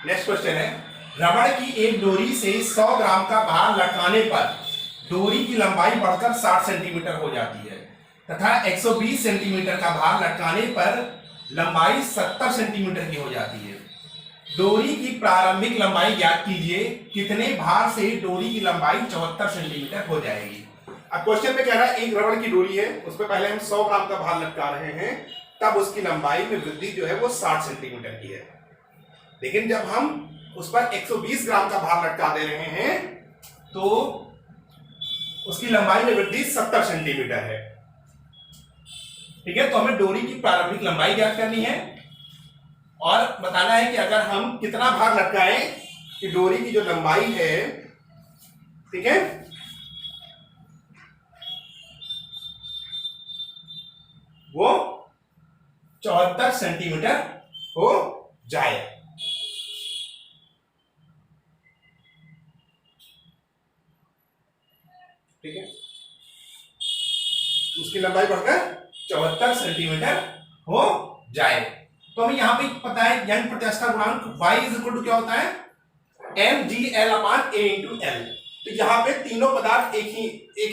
Next question है, रबड़ की एक डोरी से 100 ग्राम का भार लटकाने पर डोरी की लंबाई बढ़कर 60 सेंटीमीटर हो जाती है तथा 120 सेंटीमीटर का भार लटकाने पर लंबाई 70 सेंटीमीटर की हो जाती है। डोरी की प्रारंभिक लंबाई ज्ञात कीजिए, कितने भार से डोरी की लंबाई 74 सेंटीमीटर हो जाएगी। अब क्वेश्चन में कह रहा है एक रबड़ की डोरी है, उस पर पहले हम 100 ग्राम का भार लटका रहे हैं, तब उसकी लंबाई में वृद्धि जो है वो 60 सेंटीमीटर की है। लेकिन जब हम उस पर 120 ग्राम का भार लटका दे रहे हैं तो उसकी लंबाई में वृद्धि 70 सेंटीमीटर है। ठीक है, तो हमें डोरी की प्रारंभिक लंबाई ज्ञात करनी है और बताना है कि अगर हम कितना भार लटकाएं कि डोरी की जो लंबाई है, ठीक है, वो 74 सेंटीमीटर हो जाए। ठीक है, उसकी लंबाई बढ़कर 74 सेंटीमीटर हो जाए। तो हमें यहां पे पता है यंग प्रत्यास्था गुणांक y इज इक्वल टू क्या होता है, mgl/a/l। तो यहाँ पे तीनों पदार्थ एक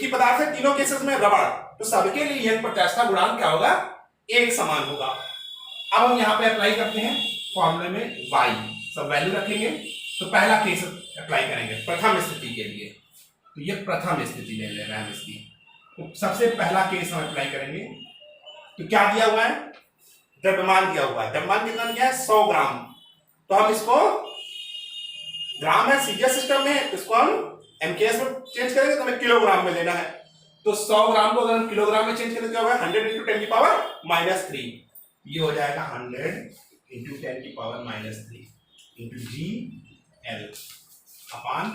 ही पदार्थ है, तीनों केसेस में रबड़, तो सबके लिए यंग प्रत्यास्था गुणांक क्या होगा, एक समान होगा। अब हम यहाँ पे अप्लाई करते हैं फॉर्मूले में y, सब वैल्यू रखेंगे। तो पहला केस अप्लाई करेंगे प्रथम स्थिति के लिए, तो ये प्रथम स्थिति ले लेना है इसकी। तो सबसे पहला केस हम अप्लाई करेंगे। तो क्या दिया हुआ है, द्रव्यमान दिया हुआ है, द्रव्यमान कितना दिया है 100 ग्राम। तो हम इसको ग्राम है, सीजीएस सिस्टम में, इसको हम एमकेएस में चेंज करेंगे तो हमें किलोग्राम में लेना है। तो 100 ग्राम को अगर हम किलोग्राम में चेंज करें तो क्या होगा, 100 × 10⁻³ ये हो जाएगा 100 × 10⁻³ into GL upon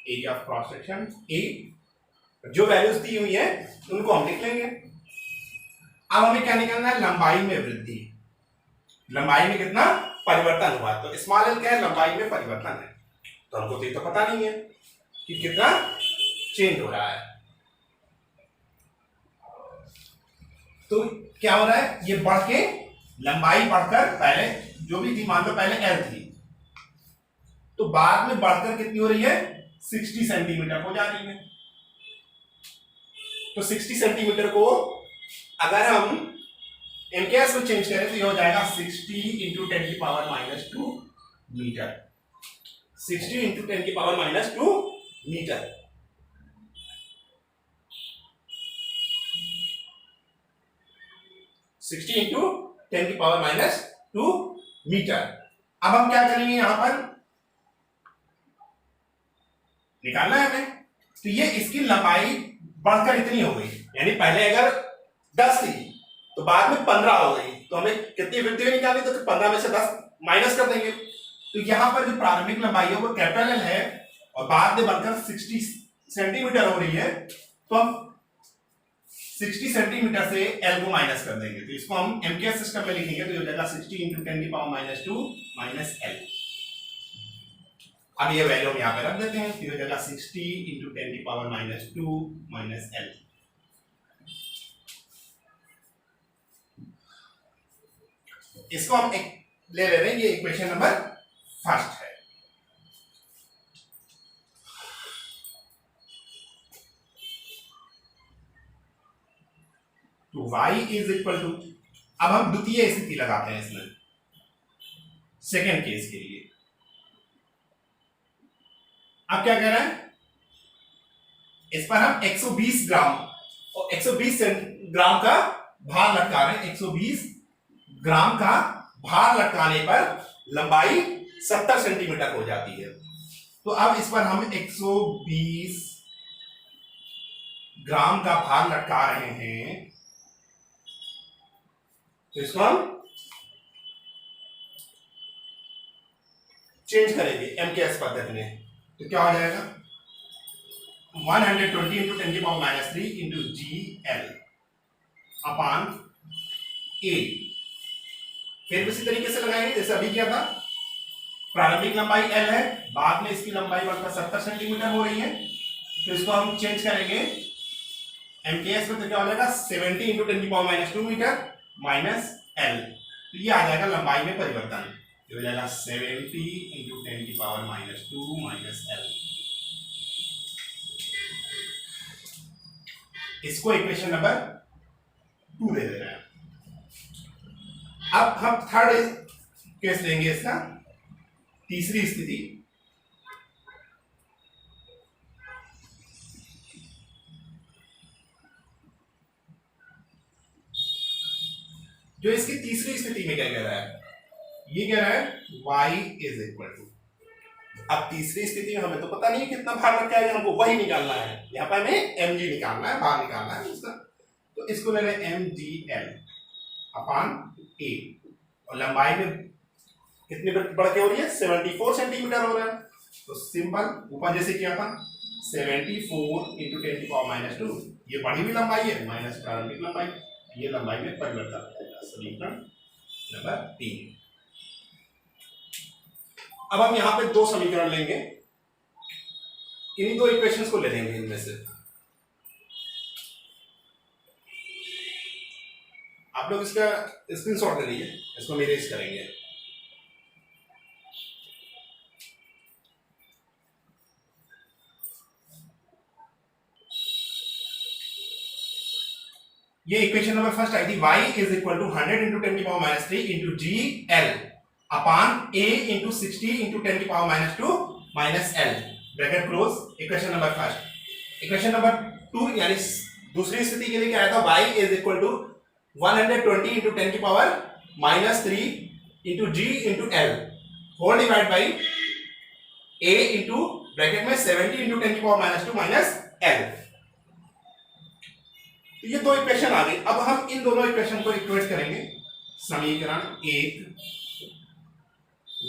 area of cross section A। जो वैल्यूज दी हुई है उनको हम लिख लेंगे। अब हमें क्या निकालना है, लंबाई में वृद्धि, लंबाई में कितना परिवर्तन हुआ। तो स्मॉल एल क्या है, लंबाई में परिवर्तन है। तो हमको तो ये तो पता नहीं है कि कितना चेंज हो रहा है। तो क्या हो रहा है, ये बढ़ के लंबाई बढ़कर पहले जो भी थी, मान लो पहले एल थी, तो बाद में बढ़कर कितनी हो रही है, 60 सेंटीमीटर हो जा रही है। तो 60 सेंटीमीटर को अगर हम एमकेएस में चेंज करें तो ये हो जाएगा 60 × 10⁻² meter, 60 × 10⁻² meter. Sixty into 10⁻² meter. अब हम क्या करेंगे, यहां पर निकालना है हमें। तो ये इसकी लंबाई बढ़कर इतनी हो गई, यानी पहले अगर 10 थी तो बाद में 15 हो गई, तो हमें कितनी वृद्धि हुई निकालनी, तो 15 में से 10 माइनस कर देंगे। तो यहां पर जो प्रारंभिक लंबाई है वो कैपिटल एल है और बाद में बढ़कर 60 सेंटीमीटर हो रही है, तो हम 60 सेंटीमीटर से एल को माइनस कर देंगे। तो इसको हम एमकेएस सिस्टम में लिखेंगे तो ये हो जाएगा 60 × 10⁻² माइनस एल। अब ये वैल्यू हम यहां पे रख देते हैं, तो ये हो जाएगा 60 × 10⁻² माइनस एल। इसको हम एक ले रहे हैं, ये इक्वेशन नंबर फर्स्ट है। तो y इज इक्वल टू, अब हम द्वितीय स्थिति लगाते हैं इसमें सेकेंड केस के लिए। अब क्या कह रहा है, इस पर हम 120 ग्राम और 120 ग्राम का भार लटका रहे हैं। 120 ग्राम का भार लटकाने पर लंबाई 70 सेंटीमीटर हो जाती है। तो अब इस पर हम 120 ग्राम का भार लटका रहे हैं, तो इसको हम चेंज करेंगे एमकेएस पद्धति में। तो क्या हो जाएगा, 120 × 10⁻³ इंटू GL अपान A। फिर उसी तरीके से लगाएंगे जैसे अभी किया था। प्रारंभिक लंबाई L है, बाद में इसकी लंबाई बढ़कर 70 सेंटीमीटर हो रही है, तो इसको हम चेंज करेंगे एमकेएस में। तो क्या हो जाएगा 70 × 10⁻² मीटर माइनस L। तो ये आ जाएगा लंबाई में परिवर्तन। ये हो जाएगा 70 इंटू 10⁻⁻² माइनस L। इसको इक्वेशन नंबर 2 दे रहे हैं। अब हम थर्ड केस लेंगे, इसका तीसरी स्थिति। जो इसकी तीसरी स्थिति में क्या कह रहा है, ये कह रहा है y इज इक्वल टू, अब तीसरी स्थिति में हमें तो पता नहीं है कितना भार रखा है, हमको वही निकालना है। यहाँ पर हमें mg निकालना है, भार निकालना है इसका। तो इसको ले रहे हैं mgl अपान a, और लंबाई में कितनी बढ़ के हो रही है, 74 सेंटीमीटर हो रहा है। तो सिंपल ऊपर जैसे किया था 74 इंटू 10⁻², ये बढ़ी हुई लंबाई है माइनस प्रारंभिक लंबाई, ये लंबाई में परिवर्तन होगा। समीकरण नंबर 3। अब हम यहां पे दो समीकरण लेंगे, इन्हीं दो इक्वेशंस को ले लेंगे इनमें से। आप लोग इसका स्क्रीनशॉट ले लीजिए, इसको हम इरेज करेंगे। ये इक्वेशन नंबर फर्स्ट आई थी, y is equal to 100 into 10⁻³ into GL upon A into 60 into 10⁻² minus L, bracket close. Equation number first. Equation number 2 यानी दूसरी स्थिति के लिए क्या आया था, y is equal to 120 into 10⁻³ into G into L whole divide by A into bracket में 70 into 10⁻² minus L। तो ये दो इक्वेशन आ गई। अब हम इन दोनों इक्वेशन को इक्वेट करेंगे, समीकरण 1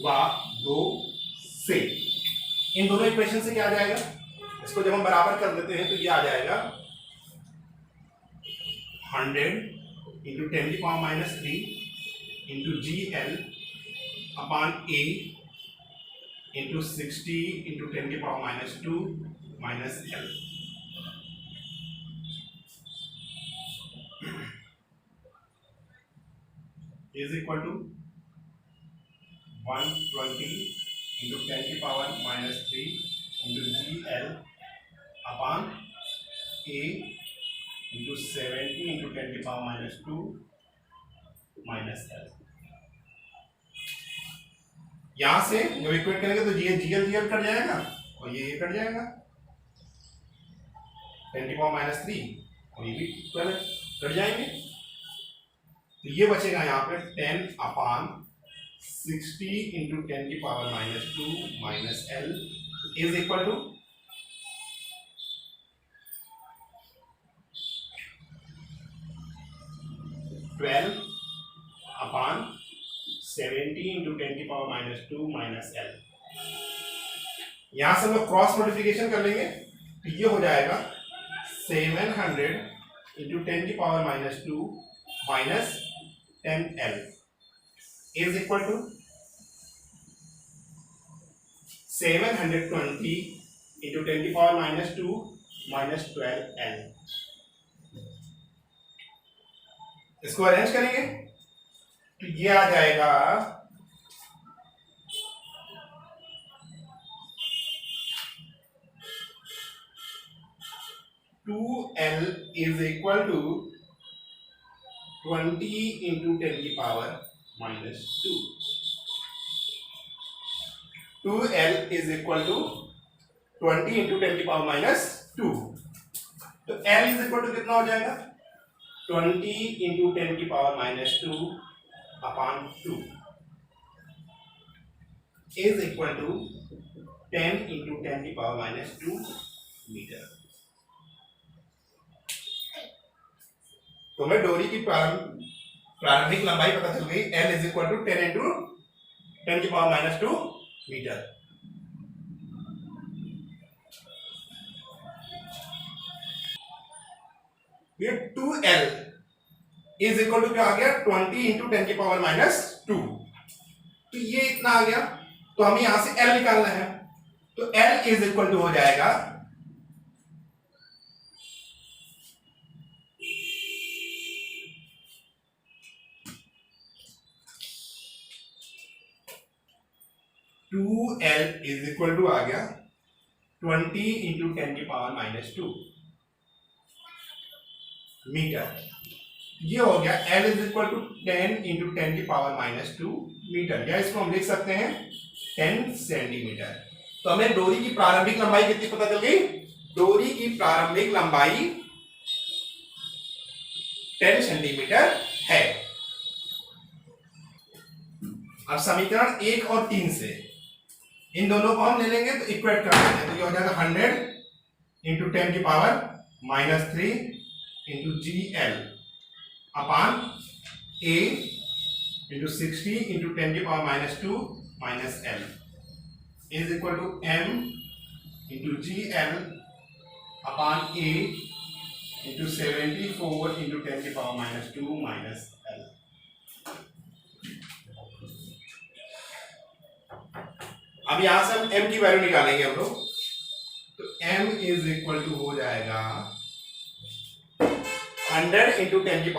व 2 से। इन दोनों इक्वेशन से क्या आ जाएगा, इसको जब हम बराबर कर देते हैं तो ये आ जाएगा 100 into 10⁻³ into GL upon A into 60 into 10⁻² minus L। is equal to 120 into 10⁻³ into GL upon A into 70 into 10⁻² minus L। यहां से जब इक्वेट करेंगे तो ये GL कट जाएगा और ये कट जाएगा, 10⁻³ और ये भी कट जाएंगे। तो ये बचेगा यहाँ पे 10/60 into 10⁻² minus L is equal to 12/70 into 10⁻² minus L। यहां से हम लोग क्रॉस मल्टीप्लिकेशन कर लेंगे तो ये हो जाएगा 700 into 10⁻² minus 10L is equal to 720 into 10⁻² minus 12L। इसको अरेंज करेंगे तो ये आ जाएगा 2L is equal to 20 into 10⁻²। 2L is equal to 20 into 10⁻²। तो L is equal to कितना हो जाएगा, 20 into 10⁻² upon 2 is equal to 10 into 10⁻² meter. तो हमें डोरी की प्रारंभिक लंबाई पता चल गई, L is equal to 10 into 10⁻² meter. ये 2L इज इक्वल टू क्या आ गया, 20 इंटू 10⁻²। तो ये इतना आ गया, तो हमें यहां से L निकालना है। तो L इज इक्वल टू हो जाएगा 10⁻² 2L इज इक्वल टू आ गया 20 इंटू 10⁻⁻² मीटर। ये हो गया L is equal to 10 into 10⁻⁻² meter, या इसको हम लिख सकते हैं 10 सेंटीमीटर। तो हमें डोरी की प्रारंभिक लंबाई कितनी पता चल गई? डोरी की प्रारंभिक लंबाई 10 सेंटीमीटर है। अब समीकरण 1 और 3 से इन दोनों को हम ले लेंगे तो इक्वेट कर देंगे, तो ये हो जाएगा 100 into 10⁻³ into GL upon A into 60 into 10⁻² minus L is equal to M into GL upon A into 74 into 10⁻² minus L। अब यहां से हम M की वैल्यू निकालेंगे हम लोग, तो M इज इक्वल टू हो जाएगा 100 इंटू 10⁻³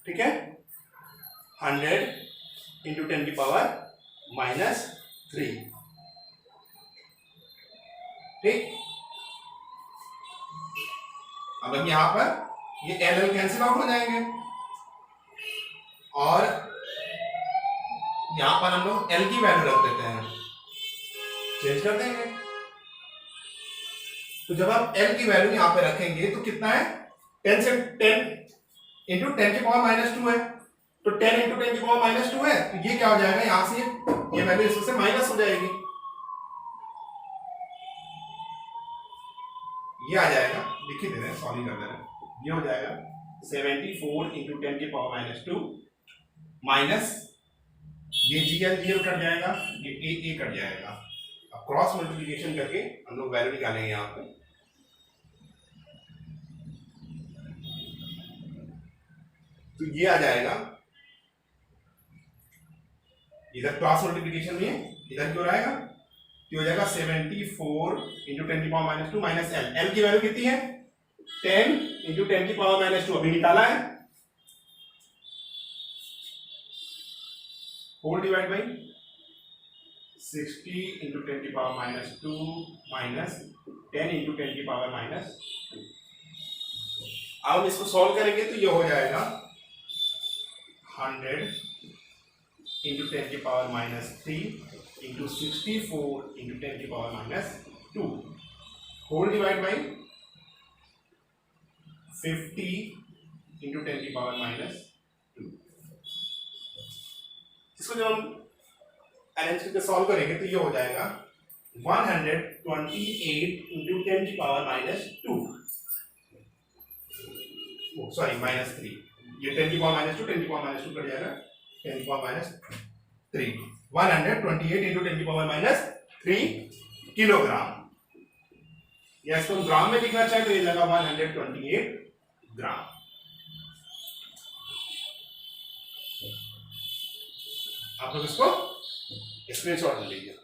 ठीक है, 100 इंटू 10⁻³ ठीक। अब हम यहां पर ये L कैंसिल आउट हो जाएंगे और यहां पर हम लोग L की वैल्यू रख देते हैं, चेंज कर देंगे। तो जब आप L की वैल्यू यहां पे रखेंगे तो कितना है, 10 इंटू 10⁻² है, तो 10 इंटू 10⁻² है, तो ये क्या हो जाएगा, यहां से ये वैल्यू इसमें से माइनस हो जाएगी, ये आ जाएगा, लिख ही दे रहे हैं, सॉल्व कर दे रहे हैं, ये हो जाएगा 74 इंटू 10⁻² माइनस ये GL कट जाएगा, ये A कट जाएगा। अब क्रॉस मल्टीप्लिकेशन करके हम लोग वैल्यू निकालेंगे यहाँ पे, तो ये आ जाएगा, इधर क्रॉस मल्टीप्लिकेशन में इधर क्यों आएगा, ये हो जाएगा 74 इंटू 10⁻² माइनस L। L की वैल्यू कितनी है, 10 इंटू 10⁻² अभी निकाला है, whole divide by 60 into 10⁻² minus 10 into 10⁻²। अब हम इसको सॉल्व करेंगे तो ये हो जाएगा 100 into 10⁻³ into 64 into 10⁻² whole divide by 50 into 10⁻²। इसको जब हम अरेंज करके सॉल्व करेंगे तो ये हो जाएगा 128 इंटू 10⁻², सॉरी -3, ये 10⁻² 10⁻² कट जाएगा, 10⁻³ 128 इंटू 10⁻³ किलोग्राम, या इसको ग्राम में लिखना चाहे तो ये लगा 128 ग्राम। आप लोग इसको स्क्रीनशॉट ले लीजिए।